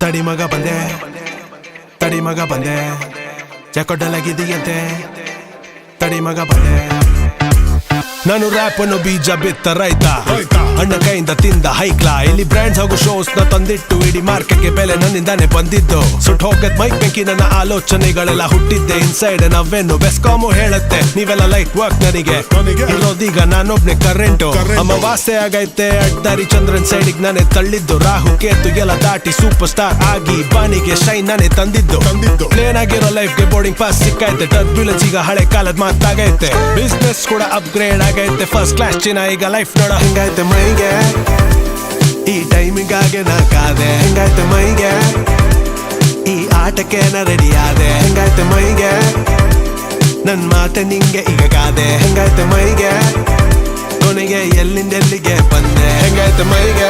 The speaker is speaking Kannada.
ತಡಿ ಮಗ ಬಂದೆ ತಡಿ ಮಗ ಬಂದೆ ಚಕೊಡ್ಡಲಾಗಿದೆಯಂತೆ ತಡಿ ಮಗ ಬಂದೆ ನಾನು ರ್ಯಾಪ್ ಅನ್ನೋ ಬೀಜ ಬಿತ್ತ ರೈತ ಅಣ್ಣ ಕೈಯಿಂದ ತಿಂದ ಹೈಕ್ಲಾ ಇಲ್ಲಿ ಬ್ರ್ಯಾಂಡ್ಸ್ ಹಾಗೂ ಶೋಸ್ ನ ತಂದಿಟ್ಟು ಇಡೀ ಮಾರ್ಕೆಟ್ಗೆ ಬೆಲೆ ನನ್ನಿಂದಾನೆ ಬಂದಿದ್ದು ಸುಟ್ ಹೋಗದ್ ಮೈಕ್ ಬೆಂಕಿ ನನ್ನ ಆಲೋಚನೆಗಳೆಲ್ಲ ಹುಟ್ಟಿದ್ದೆ ಇನ್ಸೈಡ್ ನಾವೇನು ಬೆಸ್ಕಾಮು ಹೇಳುತ್ತೆ ನೀವೆಲ್ಲ ಲೈಟ್ ವರ್ಕ್ ನನಗೆ ಇರೋದೀಗ ನಾನೊಬ್ನೇ ಕರೆಂಟು ಅಮಾವಾಸ್ಯೆ ಆಗೈತೆ ಅಡ್ಡಾರಿ ಚಂದ್ರನ್ ಸೈಡಿಗೆ ನಾನೇ ತಳ್ಳಿದ್ದು ರಾಹು ಕೇತು ಎಲ್ಲ ದಾಟಿ ಸೂಪರ್ ಸ್ಟಾರ್ ಆಗಿ ಬಾನಿಗೆ ಶೈನ್ ನಾನೇ ತಂದಿದ್ದು ಪ್ಲೇನ್ ಆಗಿರೋ ಲೈಫ್ಗೆ ಬೋರ್ಡಿಂಗ್ ಪಾಸ್ ಸಿಕ್ಕೈತೆ ಟರ್ಬ್ಯುಲೆನ್ಸ್ ಈಗ ಹಳೆ ಕಾಲದ ಮಾತಾಗೈತೆ ಬಿಸ್ನೆಸ್ ಕೂಡ ಅಪ್ಗ್ರೇಡ್ ಆಗೈತೆ ಫಸ್ಟ್ ಕ್ಲಾಸ್ ಚಿನ್ನ ಈಗ ಲೈಫ್ ನೋಡೋ ಹಿಂಗೈತೆ ಮೈಗೆ ಈ ಟೈಮಿಗಾಗೆ ನಾ ಕಾದೆ ಹೆಂಗೈತೆ ಮೈಗೆ ಈ ಆಟಕ್ಕೆ ನಾ ರೆಡಿ ಆದೆ ಹೆಂಗೈತೆ ಮೈಗೆ ನನ್ ಮಾತೆ ನಿಂಗೆ ಈಗ ಕಾದೆ ಹೆಂಗೈತೆ ಮೈಗೆ ಕೊನೆಗೆ ಎಲ್ಲಿಂದ ಎಲ್ಲಿಗೆ ಬಂದೆ ಹೆಂಗೈತೆ ಮೈಗೆ